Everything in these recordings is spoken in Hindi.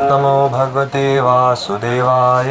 नमो भगवते वासुदेवाय।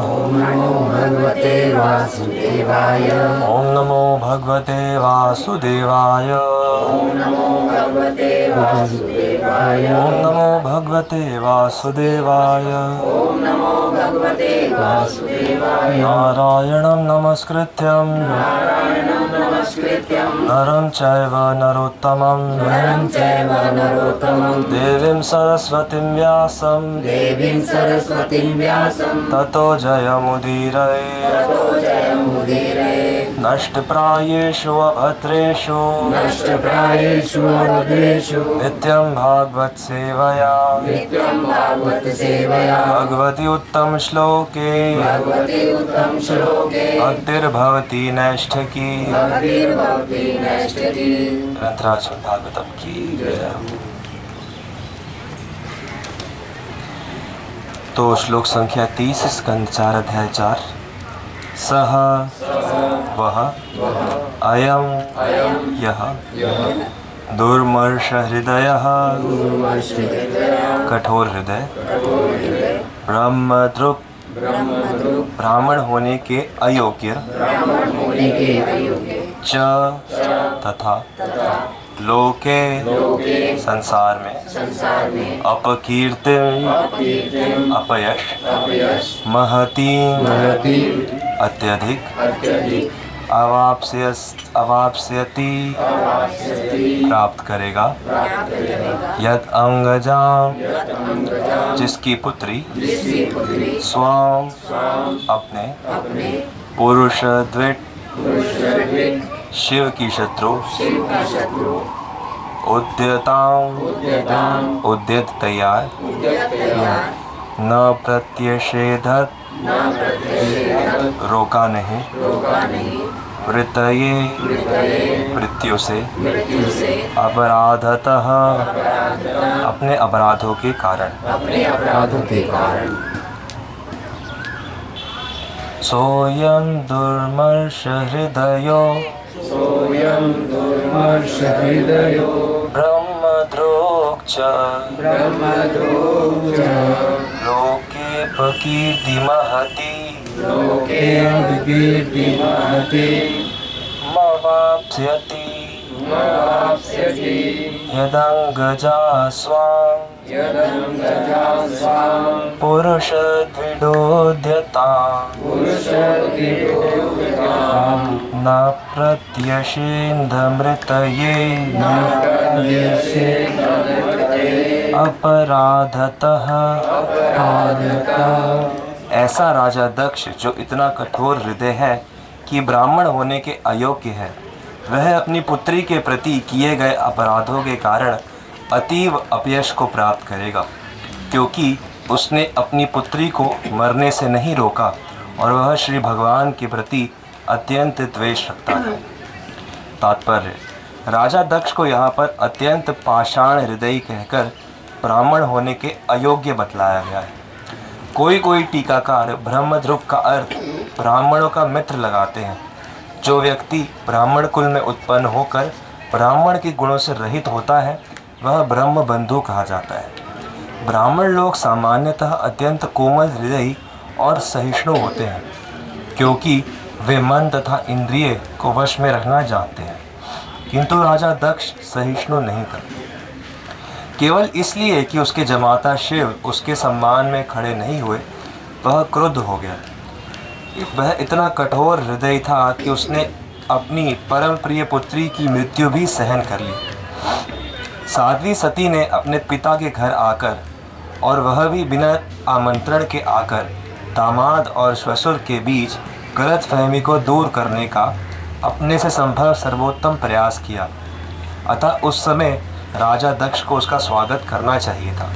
ओम नमो भगवते वासुदेवाय। ओम नमो भगवते वासुदेवाय। ओम नमो भगवते वासुदेवाय। ओम नमो भगवते वासुदेवाय। ओम नमो भगवते वासुदेवाय। नारायणं नमस्कृत्यं नारायणं नमस्कृत्यं नरं चैव नरोत्तमं नरं चैव नरोत्तमं देवीं सरस्वतीं व्यासं देवीं सरस्वतीं व्यासं ततो जयमुदीरये। ततो जयमुदीरये। नष्टप्रायेषु अभद्रेषु नष्टप्रायेषु अभद्रेषु नित्यं भागवत सेवया नित्यं भागवत सेवया भगवति उत्तम श्लोके भगवति उत्तम श्लोके भक्तिर्भवति नैष्ठिकी। भक्तिर्भवति नैष्ठिकी। ग्रंथराज भागवतम की जय। तो श्लोक संख्या 30 स्कंद 4 अध्याय 4। सह वह अयम यह दुर्मर्ष हृदय कठोर हृदय ब्रह्मद्रुप ब्राह्मण होने के अयोग्य च तथा लोके संसार में अपकीर्ति अपयश महती अत्यधिक अवाप्स्यति प्राप्त करेगा। यद अंगजाम जिसकी पुत्री स्वाम अपने पुरुष द्विट शिव की शत्रु उद्यत तैयार न प्रत्यषेधत रोका नहीं वृतये मृत्यु से अपराधतः अपने अपराधों के कारण सोयम दुर्मर्ष हृदयो ब्रह्मद्रोग च लोके प्रकीर्ति महती मवाप्स्यति यदंगजा स्वाम पुरुष द्विडोद्यता न प्रत्यषेन्धमृतये अपराधतः। ऐसा राजा दक्ष जो इतना कठोर हृदय है कि ब्राह्मण होने के अयोग्य है, वह अपनी पुत्री के प्रति किए गए अपराधों के कारण अतीव अपयश को प्राप्त करेगा, क्योंकि उसने अपनी पुत्री को मरने से नहीं रोका और वह श्री भगवान के प्रति अत्यंत द्वेष रखता है। तात्पर्य, राजा दक्ष को यहाँ पर अत्यंत पाषाण हृदयी कहकर ब्राह्मण होने के अयोग्य बतलाया गया है। कोई टीकाकार ब्रह्मद्रुप का अर्थ ब्राह्मणों का मित्र लगाते हैं। जो व्यक्ति ब्राह्मण कुल में उत्पन्न होकर ब्राह्मण के गुणों से रहित होता है वह ब्रह्म बंधु कहा जाता है। ब्राह्मण लोग सामान्यतः अत्यंत कोमल हृदयी और सहिष्णु होते हैं, क्योंकि वे मन तथा इंद्रिय को वश में रखना जानते हैं। किंतु राजा दक्ष सहिष्णु नहीं था, केवल इसलिए कि उसके जमाता शिव उसके सम्मान में खड़े नहीं हुए वह क्रुद्ध हो गया। वह इतना कठोर हृदय था कि उसने अपनी परम प्रिय पुत्री की मृत्यु भी सहन कर ली। साध्वी सती ने अपने पिता के घर आकर, और वह भी बिना आमंत्रण के आकर, दामाद और ससुर के बीच गलतफहमी को दूर करने का अपने से संभव सर्वोत्तम प्रयास किया। अतः उस समय राजा दक्ष को उसका स्वागत करना चाहिए था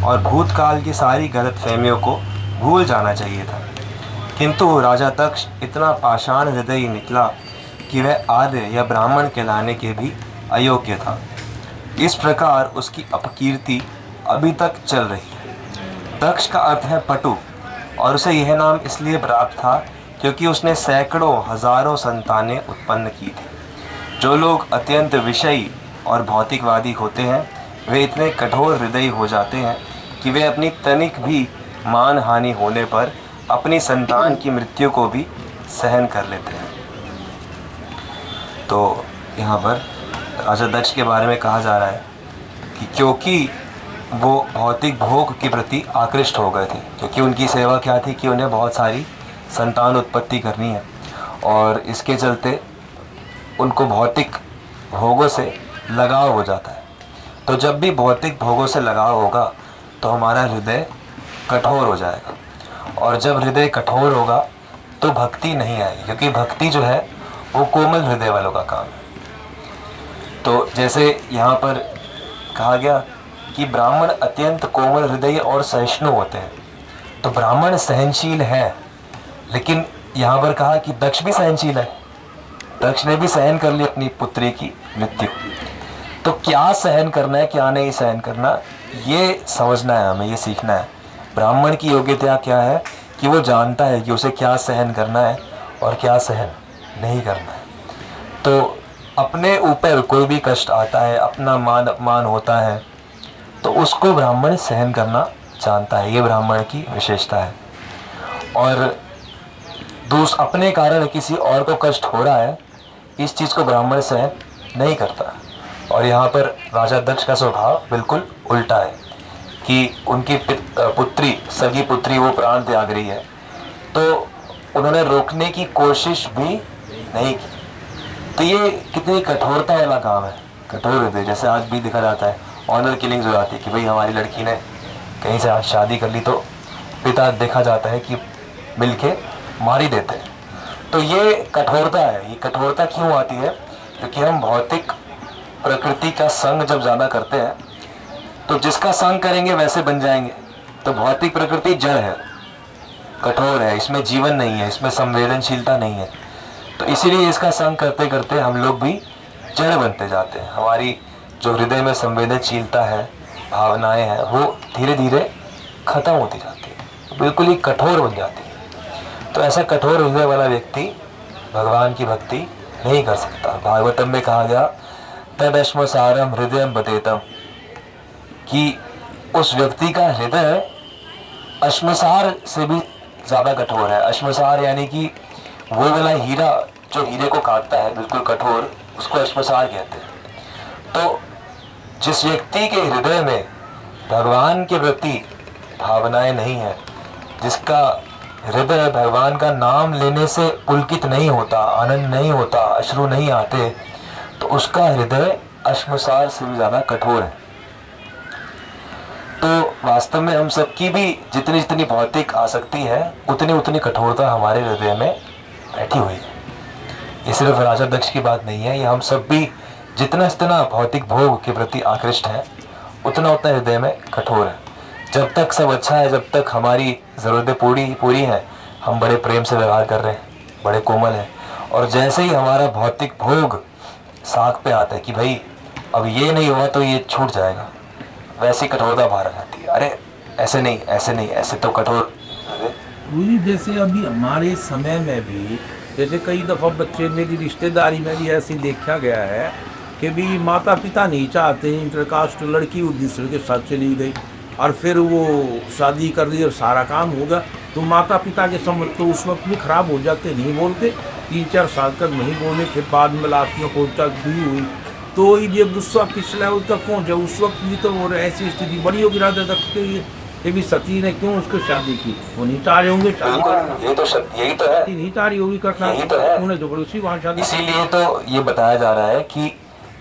और भूतकाल की सारी गलतफहमियों को भूल जाना चाहिए था। किंतु राजा दक्ष इतना पाषाण हृदयी निकला कि वह आर्य या ब्राह्मण कहलाने के भी अयोग्य था। इस प्रकार उसकी अपकीर्ति अभी तक चल रही है। दक्ष का अर्थ है पटु, और उसे यह नाम इसलिए प्राप्त था क्योंकि उसने सैकड़ों हजारों संतानें उत्पन्न की थी। जो लोग अत्यंत विषयी और भौतिकवादी होते हैं वे इतने कठोर हृदयी हो जाते हैं कि वे अपनी तनिक भी मान हानि होने पर अपनी संतान की मृत्यु को भी सहन कर लेते हैं। तो यहाँ पर राजा दक्ष के बारे में कहा जा रहा है कि क्योंकि वो भौतिक भोग के प्रति आकृष्ट हो गए थे, क्योंकि उनकी सेवा क्या थी कि उन्हें बहुत सारी संतान उत्पत्ति करनी है, और इसके चलते उनको भौतिक भोगों से लगाव हो जाता है। तो जब भी भौतिक भोगों से लगाव होगा तो हमारा हृदय कठोर हो जाएगा, और जब हृदय कठोर होगा तो भक्ति नहीं आएगी, क्योंकि भक्ति जो है वो कोमल हृदय वालों का काम है। तो जैसे यहाँ पर कहा गया कि ब्राह्मण अत्यंत कोमल हृदय और सहिष्णु होते हैं, तो ब्राह्मण सहनशील है, लेकिन यहाँ पर कहा कि दक्ष भी सहनशील है। दक्ष ने भी सहन कर ली अपनी पुत्री की मृत्यु। तो क्या सहन करना है, क्या नहीं सहन करना, ये समझना है हमें, ये सीखना है। ब्राह्मण की योग्यता क्या है कि वो जानता है कि उसे क्या सहन करना है और क्या सहन नहीं करना है। तो अपने ऊपर कोई भी कष्ट आता है, अपना मान अपमान होता है, तो उसको ब्राह्मण सहन करना जानता है। ये ब्राह्मण की विशेषता है। और अपने कारण किसी और को कष्ट हो रहा है, इस चीज़ को ब्राह्मण सहन नहीं करता। और यहाँ पर राजा दक्ष का स्वभाव बिल्कुल उल्टा है कि उनकी पुत्री, सगी पुत्री वो प्राण त्याग रही है, तो उन्होंने रोकने की कोशिश भी नहीं की। तो ये कितनी कठोरता वाला काम है, कठोर हृदय। जैसे आज भी देखा जाता है ऑनर किलिंग्स हो जाती है कि भाई हमारी लड़की ने कहीं से आज शादी कर ली, तो पिता देखा जाता है कि मिलके मार ही देते हैं। तो ये कठोरता है। ये कठोरता क्यों आती है? क्योंकि हम भौतिक प्रकृति का संग जब ज़्यादा करते हैं तो जिसका संग करेंगे वैसे बन जाएंगे। तो भौतिक प्रकृति जड़ है, कठोर है, इसमें जीवन नहीं है, इसमें संवेदनशीलता नहीं है। तो इसीलिए इसका संग करते करते हम लोग भी जड़ बनते जाते हैं। हमारी जो हृदय में संवेदनशीलता है, भावनाएं हैं, वो धीरे धीरे खत्म होती जाती है, बिल्कुल ही कठोर बन जाती है। तो ऐसा कठोर हृदय वाला व्यक्ति भगवान की भक्ति नहीं कर सकता। भागवतम में कहा गया तदश्मसारम हृदय बतेतम, कि उस व्यक्ति का हृदय अश्मसार से भी ज़्यादा कठोर है। अश्मसार यानी कि वो वाला हीरा जो हीरे को काटता है, बिल्कुल कठोर, उसको अश्मसार कहते हैं। तो जिस व्यक्ति के हृदय में भगवान के प्रति भावनाएं नहीं है, जिसका हृदय भगवान का नाम लेने से पुलकित नहीं होता, आनंद नहीं होता, अश्रु नहीं आते, तो उसका हृदय अश्मसार से भी ज़्यादा कठोर है। तो वास्तव में हम सबकी भी जितनी जितनी भौतिक आसक्ति है, उतनी उतनी कठोरता हमारे हृदय में बैठी हुई है। ये सिर्फ राजा दक्ष की बात नहीं है, ये हम सब भी जितना जितना भौतिक भोग के प्रति आकृष्ट हैं, उतना उतना हृदय में कठोर है। जब तक सब अच्छा है, जब तक हमारी ज़रूरतें पूरी हैं, हम बड़े प्रेम से व्यवहार कर रहे हैं, बड़े कोमल हैं। और जैसे ही हमारा भौतिक भोग साख पे आता है कि भाई अब ये नहीं हुआ तो ये छूट जाएगा, वैसी कठोरता बाहर आ जाती है। अरे ऐसे नहीं, ऐसे नहीं, ऐसे तो कठोर। वही जैसे अभी हमारे समय में भी, जैसे कई दफ़ा बच्चे, मेरी रिश्तेदारी में भी ऐसे देखा गया है कि भी माता पिता नहीं चाहते हैं इंटरकास्ट लड़की उस दूसरे के साथ चली गई, और फिर वो शादी कर दी और सारा काम होगा, तो माता पिता के समझ तो उस वक्त भी ख़राब हो जाते, नहीं बोलते, 3-4 साल तक नहीं बोले, फिर बाद में लातियों को तक भी हुई, तो ये गुस्सा पिछला उस तक पहुँचा। उस वक्त भी तो और ऐसी स्थिति बड़ी होगी राजा दक्ष के लिए कि भी सती ने क्यों उसको शादी की, वो नहीं चाहे होंगे शादी करना, ये तो यही तो है, नहीं चाह रही होगी करना, यही तो है, उन्हें तो बड़ी उसी वहाँ शादी। इसीलिए तो ये बताया जा रहा है कि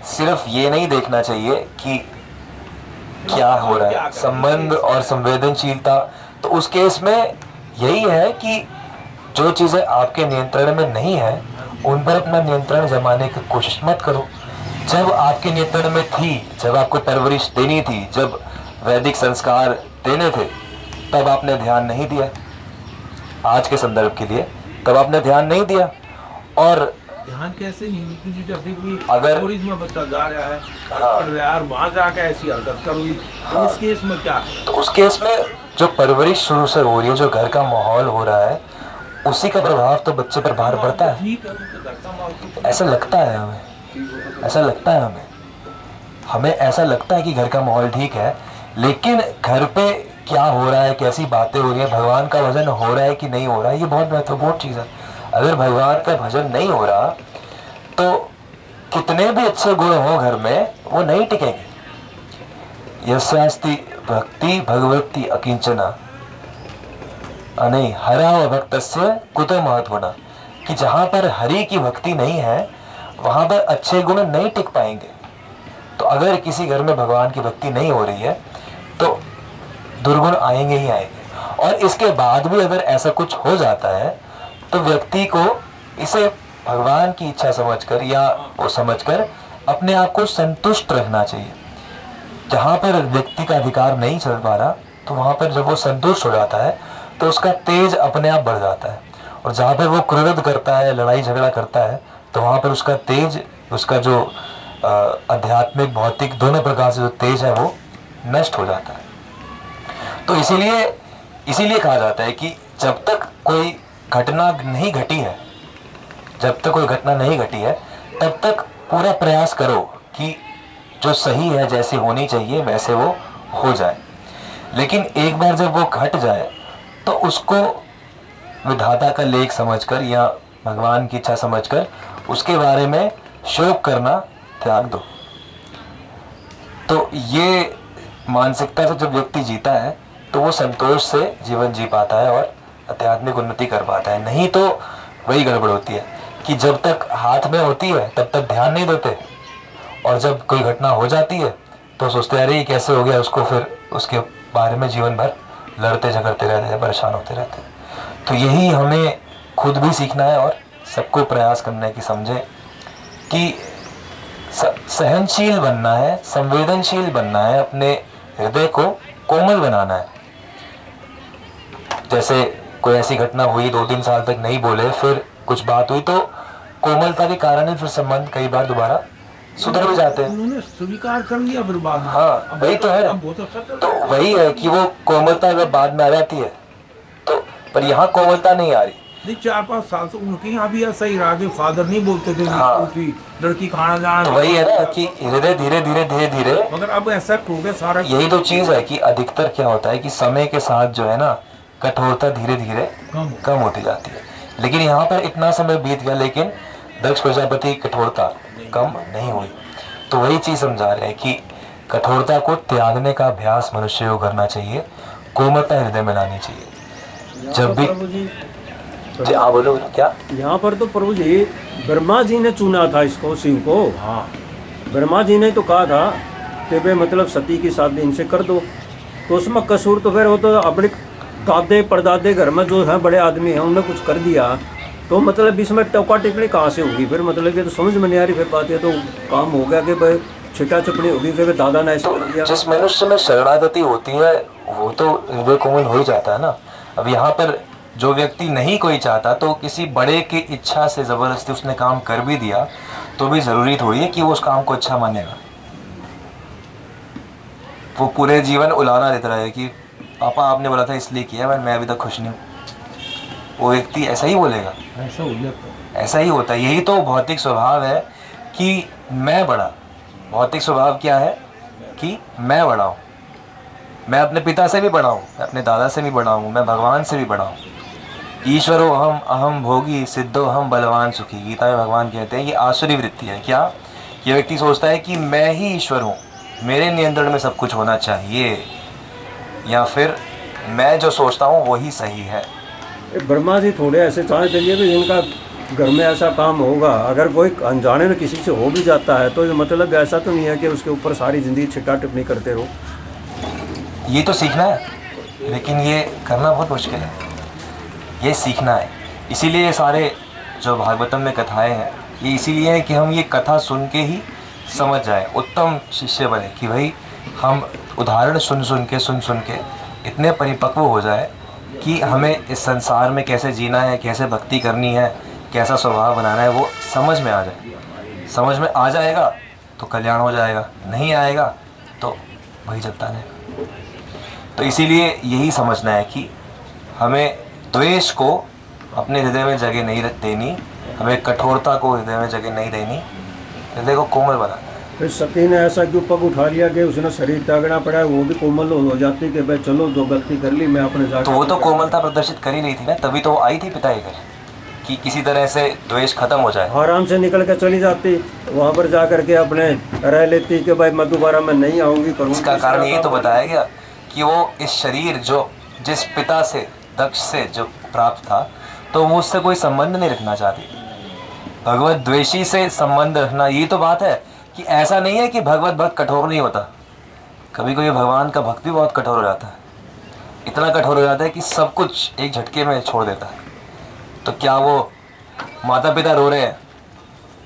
सिर्फ ये नहीं देखना चाहिए कि क्या हो रहा है, संबंध और संवेदनशीलता। तो उस केस में यही है कि जो चीज़ें आपके नियंत्रण में नहीं है, उन पर अपना नियंत्रण जमाने की कोशिश मत करो। जब आपके नियंत्रण में थी, जब आपको परवरिश देनी थी, जब वैदिक संस्कार देने थे, तब आपने ध्यान नहीं दिया। आज के संदर्भ के लिए तब आपने ध्यान नहीं दिया। और ध्यान कैसे नहीं, क्योंकि जब भी अगर में बच्चा जा रहा है, हाँ, यार वहाँ जाकर ऐसी हरकत करूँगी, तो इस केस में क्या? तो उस केस में जो परवरिश शुरू से हो रही है, जो घर का माहौल हो रहा है, उसी का प्रभाव तो बच्चे पर बाहर पड़ता है। ऐसा लगता है हमें, ऐसा लगता है हमें ऐसा लगता है कि घर का माहौल ठीक है, लेकिन घर पे क्या हो रहा है, कैसी बातें हो रही है, भगवान का भजन हो रहा है कि नहीं हो रहा है, ये बहुत महत्वपूर्ण चीज़ है। अगर भगवान का भजन नहीं हो रहा तो कितने भी अच्छे गुण हो घर में, वो नहीं टिकेंगे। यस्यास्ति भक्ति भगवती अकिंचना नहीं हरा व भक्तस्य कुतो महत्वना, कि जहाँ पर हरि की भक्ति नहीं है वहाँ पर अच्छे गुण नहीं टिक पाएंगे। तो अगर किसी घर में भगवान की भक्ति नहीं हो रही है तो दुर्गुण आएंगे ही आएंगे। और इसके बाद भी अगर ऐसा कुछ हो जाता है तो व्यक्ति को इसे भगवान की इच्छा समझकर या वो समझकर अपने आप को संतुष्ट रखना चाहिए। जहाँ पर व्यक्ति का अधिकार नहीं चल पा रहा तो वहाँ पर जब वो संतुष्ट हो जाता है तो उसका तेज अपने आप बढ़ जाता है। और जहाँ पर वो क्रोध करता है, लड़ाई झगड़ा करता है, तो वहाँ पर उसका तेज, उसका जो आध्यात्मिक भौतिक दोनों प्रकार से जो तेज है वो नष्ट हो जाता है। तो इसीलिए कहा जाता है कि जब तक कोई घटना नहीं घटी है, तब तक पूरा प्रयास करो कि जो सही है, जैसे होनी चाहिए वैसे वो हो जाए। लेकिन एक बार जब वो घट जाए तो उसको विधाता का लेख समझकर या भगवान की इच्छा समझकर उसके बारे में शोक करना त्याग दो। तो ये मानसिकता से जब व्यक्ति जीता है तो वो संतोष से जीवन जी पाता है और आध्यात्मिक उन्नति कर पाता है। नहीं तो वही गड़बड़ होती है कि जब तक हाथ में होती है तब तक ध्यान नहीं देते, और जब कोई घटना हो जाती है तो सोचते अरे ये कैसे हो गया, उसको फिर उसके बारे में जीवन भर लड़ते झगड़ते रहते हैं, परेशान होते रहते हैं। तो यही हमें खुद भी सीखना है और सबको प्रयास करना है कि समझे कि सहनशील बनना है, संवेदनशील बनना है, अपने हृदय को कोमल बनाना है। जैसे कोई ऐसी घटना हुई, 2-3 साल तक नहीं बोले, फिर कुछ बात हुई तो कोमलता के कारण ही फिर संबंध कई बार दोबारा सुधर भी जाते हैं। उन्होंने स्वीकार कर लिया फिर बाद में। हाँ वही तो है। तो वही है कि वो कोमलता जब बाद में आ जाती है तो, पर यहाँ कोमलता नहीं आ रही। नहीं 4-5 साल से उनके यहाँ भी ऐसा ही रहा कि फादर नहीं बोलते थे हाँ। कि लड़की खाना जाना। तो वही है ना कि हृदय धीरे धीरे मगर अब ऐसा हो गया सारा। यही तो चीज है कि अधिकतर क्या होता है कि समय के साथ जो है ना कठोरता धीरे धीरे कम होती जाती है। लेकिन यहाँ पर इतना समय बीत गया लेकिन दक्ष प्रजापति की कठोरता कम नहीं हुई। तो वही चीज समझा रहे हैं कि कठोरता को त्यागने का अभ्यास मनुष्य को करना चाहिए, कोमलता हृदय में लानी चाहिए। जब भी जी हाँ बोलो क्या। यहाँ पर तो प्रभु जी ब्रह्मा जी ने चुना था इसको, शिव को। हाँ ब्रह्मा जी ने तो कहा था कि भाई मतलब सती की शादी इनसे कर दो, तो उसमें कसूर तो फिर वो तो अपने दादे परदादे घर में जो है बड़े आदमी हैं उन्होंने कुछ कर दिया, तो मतलब इसमें टोका टिप्पणी कहाँ से होगी फिर? मतलब कि तो समझ में नहीं आ रही फिर बात। है तो काम हो गया कि भाई छिटा चपड़ी होगी, फिर दादा ने ऐसा कर दिया। जिस मनुष्य में शरणागति होती है वो तो हृदय कोमल हो ही जाता है ना। अब यहाँ पर जो व्यक्ति नहीं कोई चाहता तो किसी बड़े की इच्छा से जबरदस्ती उसने काम कर भी दिया तो भी जरूरी थोड़ी है कि वो उस काम को अच्छा मानेगा। वो पूरे जीवन उलाना देता रहे कि पापा आपने बोला था इसलिए किया, मैं अभी तक खुश नहीं हूँ। वो व्यक्ति ऐसा ही बोलेगा, ऐसा हो जाता है। ऐसा ही होता है। यही तो भौतिक स्वभाव है कि मैं बड़ा। भौतिक स्वभाव क्या है कि मैं बड़ा हूँ, मैं अपने पिता से भी बड़ा हूँ, मैं अपने दादा से भी बड़ा हूँ, मैं भगवान से भी बड़ा हूँ। ईश्वरो अहम अहम भोगी सिद्धो हम बलवान सुखी, गीता में भगवान कहते हैं। ये आसुरी वृत्ति है। क्या? ये व्यक्ति सोचता है कि मैं ही ईश्वर हूँ, मेरे नियंत्रण में सब कुछ होना चाहिए, या फिर मैं जो सोचता हूँ वही सही है। ब्रह्मा जी थोड़े ऐसे चाहे चलिए कि जिनका घर में ऐसा काम होगा, अगर कोई अनजाने में किसी से हो भी जाता है तो ये मतलब ऐसा तो नहीं है कि उसके ऊपर सारी ज़िंदगी छिटा टिप्पणी करते रहो। ये तो सीखना है, लेकिन ये करना बहुत मुश्किल है। ये सीखना है। इसीलिए ये सारे जो भागवतम में कथाएं हैं ये इसीलिए है कि हम ये कथा सुन के ही समझ जाए, उत्तम शिष्य बने। कि भाई हम उदाहरण सुन के इतने परिपक्व हो जाए कि हमें इस संसार में कैसे जीना है, कैसे भक्ति करनी है, कैसा स्वभाव बनाना है, वो समझ में आ जाए। समझ में आ जाएगा तो कल्याण हो जाएगा, नहीं आएगा तो वही चलता रहेगा। तो इसीलिए यही समझना है कि हमें द्वेष को अपने हृदय में जगह नहीं देनी, हमें कठोरता को हृदय में जगह नहीं देनी, हृदय को कोमल बनाना है। फिर सती ने ऐसा क्यों पग उठा लिया कि उसने शरीर त्यागना पड़ा, वो भी कोमल हो जाती कि भाई चलो जो गलती कर ली मैं अपने जाकर। तो वो तो कोमलता प्रदर्शित कर ही रही थी ना, तभी तो वो आई थी पिता के घर कि किसी तरह से द्वेष खत्म हो जाए। आराम से निकल के चली जाती, वहाँ पर जा कर के अपने रह लेती कि भाई मैं दोबारा मैं नहीं आऊँगी। इसका कारण यही तो बताया गया कि वो इस शरीर जो जिस पिता से दक्ष से जो प्राप्त था, तो वो उससे कोई संबंध नहीं रखना चाहती। भगवत द्वेषी से संबंध रखना, यही तो बात है कि ऐसा नहीं है कि भगवत भक्त कठोर नहीं होता। कभी कभी भगवान का भक्त भी बहुत कठोर हो जाता है, इतना कठोर हो जाता है कि सब कुछ एक झटके में छोड़ देता है। तो क्या वो माता पिता रो रहे हैं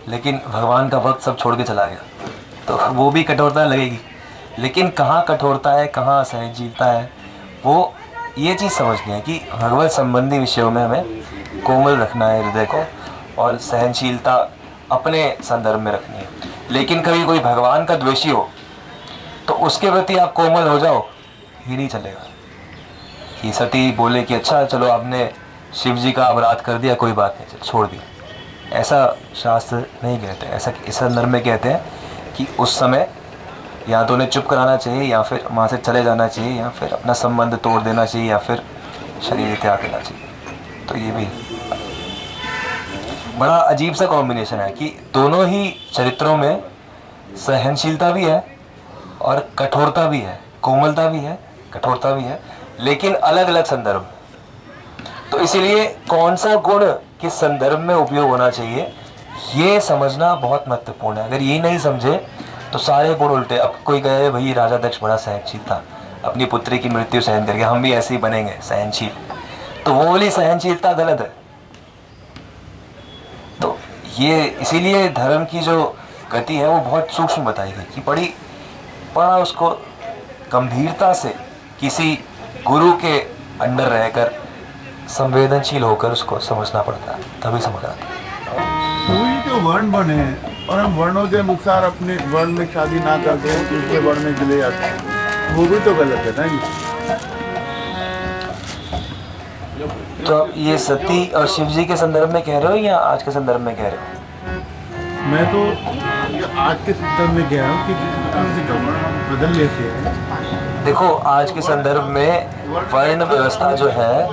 लेकिन भगवान का भक्त सब छोड़ के चला गया, तो वो भी कठोरता लगेगी। लेकिन कहाँ कठोरता है, कहाँ सहनशीलता है, वो ये चीज़ समझनी है कि भगवत संबंधी विषयों में हमें कोमल रखना है हृदय को, और सहनशीलता अपने संदर्भ में रखनी है। लेकिन कभी कोई भगवान का द्वेषी हो तो उसके प्रति आप कोमल हो जाओ, ही नहीं चलेगा। कि सती बोले कि अच्छा चलो आपने शिव जी का अपराध कर दिया, कोई बात नहीं, चलो छोड़ दिया, ऐसा शास्त्र नहीं कहते। ऐसा इस संदर्भ में कहते हैं कि उस समय या तो उन्हें चुप कराना चाहिए, या फिर वहाँ से चले जाना चाहिए, या फिर अपना संबंध तोड़ देना चाहिए, या फिर शरीर त्याग करना चाहिए। तो ये भी बड़ा अजीब सा कॉम्बिनेशन है कि दोनों ही चरित्रों में सहनशीलता भी है और कठोरता भी है, कोमलता भी है, कठोरता भी है, लेकिन अलग अलग संदर्भ। तो इसीलिए कौन सा गुण किस संदर्भ में उपयोग होना चाहिए, ये समझना बहुत महत्वपूर्ण है। अगर यही नहीं समझे तो सारे गुण उल्टे। अब कोई कहे भाई राजा दक्ष बड़ा सहनशील था, अपनी पुत्री की मृत्यु सहन करके, हम भी ऐसे ही बनेंगे सहनशील, तो वो वाली सहनशीलता गलत है। तो ये इसीलिए धर्म की जो गति है वो बहुत सूक्ष्म बताई गई कि बड़ा उसको गंभीरता से किसी गुरु के अंडर रहकर संवेदनशील होकर उसको समझना पड़ता है, तभी समझ आता है। वही जो वर्ण बने और हम वर्णों के अनुसार अपने वर्ण में शादी ना करते हैं, दूसरे वर्ण में चले जाते हैं, वो भी तो गलत है ना जी। तो आप ये सती और शिव जी के संदर्भ में कह रहे हो या आज के संदर्भ में कह रहे हो? मैं तो ये आज के संदर्भ में कह रहा हूँ कि बदलने से। देखो आज के संदर्भ में वर्ण व्यवस्था जो है,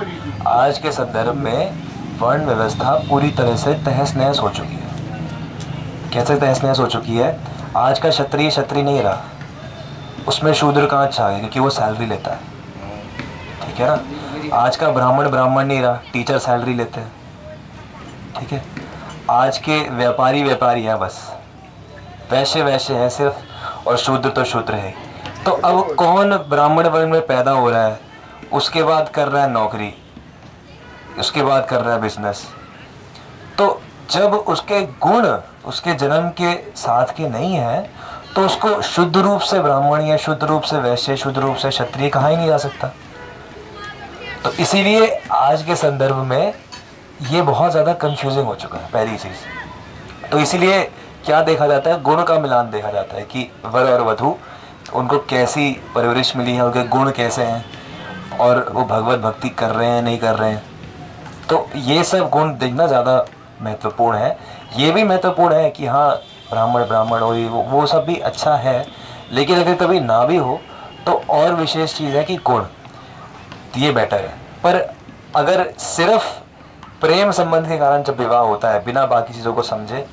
आज के संदर्भ में वर्ण व्यवस्था पूरी तरह से तहस नहस हो चुकी है। कैसे तहस नहस हो चुकी है? आज का क्षत्रिय क्षत्रिय नहीं रहा, उसमें शूद्र कहाँ अच्छा है क्योंकि वो सैलरी लेता है, ठीक है ना। आज का ब्राह्मण ब्राह्मण नहीं रहा, टीचर सैलरी लेते हैं, ठीक है। आज के व्यापारी व्यापारी है बस, वैश्य वैश्य है सिर्फ, और शूद्र तो शूद्र है। तो अब कौन ब्राह्मण वर्ण में पैदा हो रहा है, उसके बाद कर रहा है नौकरी, उसके बाद कर रहा है बिजनेस। तो जब उसके गुण उसके जन्म के साथ के नहीं है तो उसको शुद्ध रूप से ब्राह्मण या शुद्ध रूप से वैश्य, शुद्ध रूप से क्षत्रिय कहा ही नहीं जा सकता। तो इसीलिए आज के संदर्भ में ये बहुत ज़्यादा कंफ्यूजिंग हो चुका है पहली चीज़। तो इसीलिए क्या देखा जाता है, गुण का मिलान देखा जाता है कि वर और वधू उनको कैसी परवरिश मिली है, उनके गुण कैसे हैं, और वो भगवत भक्ति कर रहे हैं नहीं कर रहे हैं। तो ये सब गुण देखना ज़्यादा महत्वपूर्ण है। ये भी महत्वपूर्ण है कि हाँ ब्राह्मण ब्राह्मण हो, वो सब भी अच्छा है, लेकिन अगर कभी ना भी हो तो और विशेष चीज़ है कि गुण, ये बेटर है। पर अगर सिर्फ प्रेम संबंध के कारण जब विवाह होता है, बिना बाकी चीज़ों को समझे,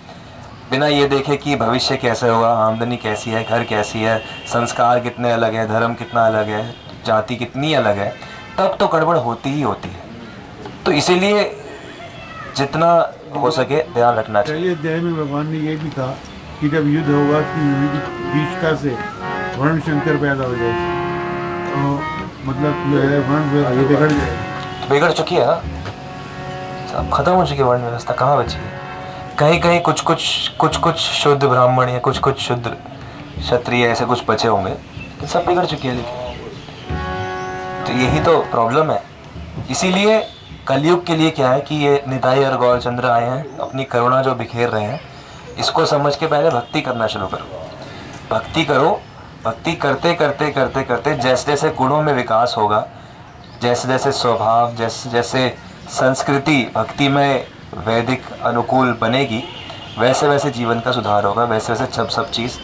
बिना ये देखे कि भविष्य कैसे होगा, आमदनी कैसी है, घर कैसी है, संस्कार कितने अलग है, धर्म कितना अलग है, जाति कितनी अलग है, तब तो गड़बड़ होती ही होती है। तो इसीलिए जितना हो सके ध्यान रखना चाहिए। पहले अध्याय में भगवान ने ये भी कहा कि जब युद्ध होगा कि विभीषिका से वर्ण शंकर पैदा हो जाए, तो मतलब जो है वर्ण बिगड़ जाए। बिगड़ चुकी है ना, सब खत्म हो चुकी है वर्ण व्यवस्था, कहाँ बची है? कहीं कहीं कुछ शुद्ध ब्राह्मण या कुछ शुद्ध क्षत्रिय ऐसे कुछ बचे होंगे, तो सब बिगड़ चुकी है। लेकिन तो यही तो प्रॉब्लम है। इसीलिए कलयुग के लिए क्या है कि ये निताई और गौरचंद्र आए हैं, अपनी करुणा जो बिखेर रहे हैं, इसको समझ के पहले भक्ति करना शुरू करो। भक्ति करो, भक्ति करते करते करते करते जैसे जैसे गुणों में विकास होगा, जैसे जैसे स्वभाव, जैसे जैसे संस्कृति भक्ति में वैदिक अनुकूल बनेगी, वैसे वैसे जीवन का सुधार होगा, वैसे वैसे सब चीज़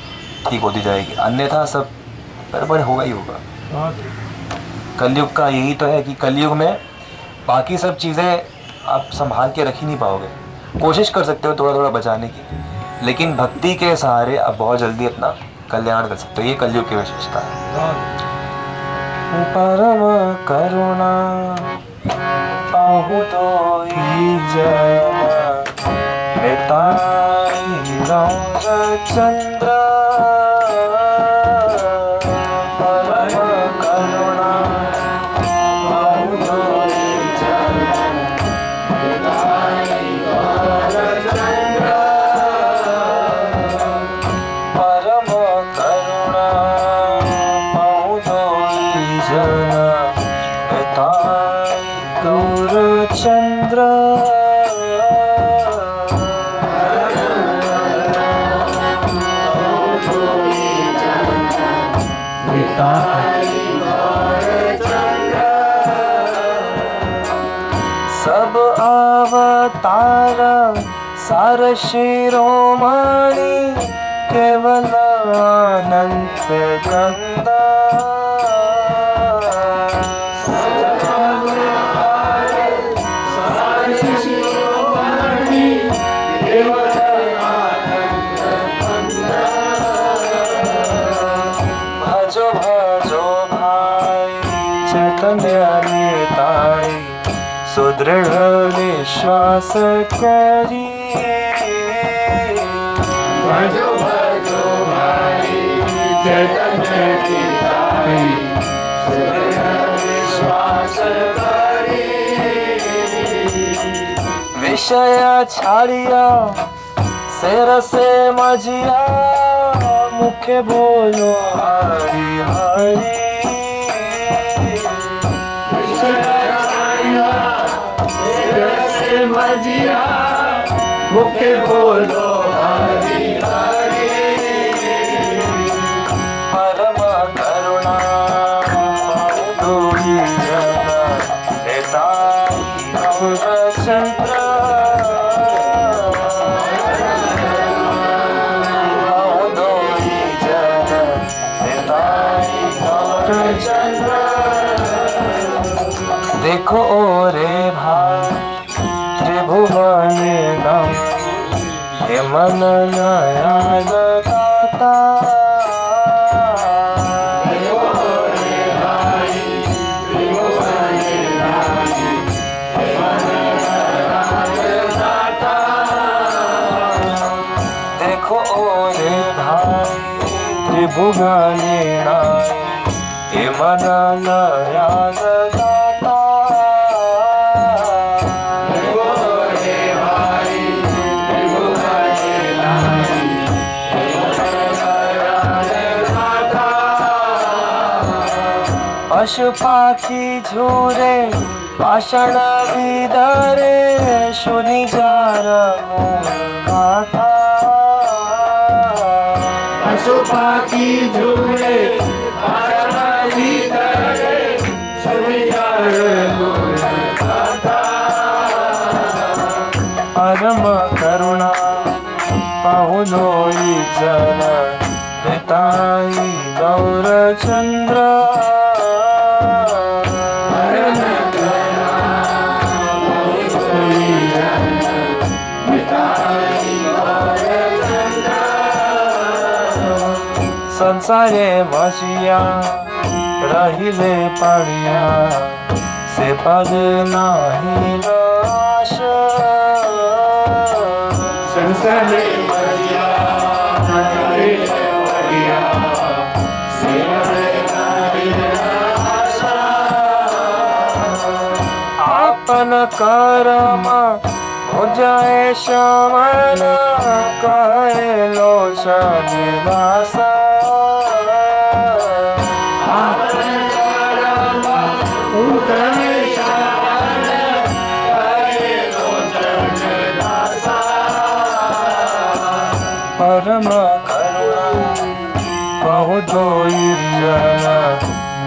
ठीक होती जाएगी, अन्यथा सब गड़बड़ होगा ही होगा। कलयुग का यही तो है कि कलयुग में बाकी सब चीज़ें आप संभाल के रख ही नहीं पाओगे। कोशिश कर सकते हो थोड़ा थोड़ा बचाने की, लेकिन भक्ति के सहारे आप बहुत जल्दी अपना कल्याण कर सकते हो। ये कलयुग की विशेषता है। परम करुणा पाहु तो ही जन चंद्र परम करुणा पाहु तो ही जन परम करुणा पाहु तो ही जन गौर चंद्र सब अवतार सार शिरोमणि केवल अनंत गंगा भजो भजो भाई चैतन्य निताई सुदृढ़ विश्वास करी भजो भजो भाई चैतन्य निताई विश्वास करी विषय छाड़िया शेर से मजिया मुखे बोलो हरि हरि मजिया मुखे बोलो हरि हरि परम करुणा दो ही जन नेताई गौर चंद्र दो ही जन नेताई गौर चंद्र। देखो रे भाई त्रिभुवने गम हे मन नया लगाता देखो रे भाई त्रिभुवने हे मन नया लगाता पशु पाखी झूरे पाषाण विधरे सुनि जार गाथा पशु पाखी झूले पाषाणी धरे सुनिजार गाथा परम करुणा पाहु लोई जन नेताई गौर चंद्र संसारे मसिया रहिले पड़िया से पद नाही नाश संसारे मजिया हरि बढ़िया आपन कर्म हो जाए शमन कहे लो शनिवास परम करुणा बहु दोई जन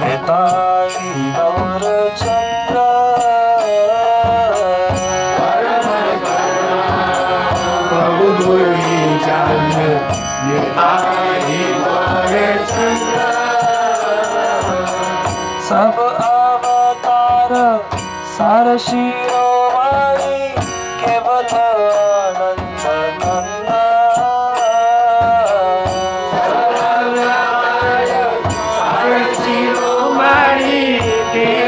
नेताई गौर चंद्र प्रभु दुर्गी जन ये आई सार शिरोमणि केवल आनंद नंदन शिरोमणि के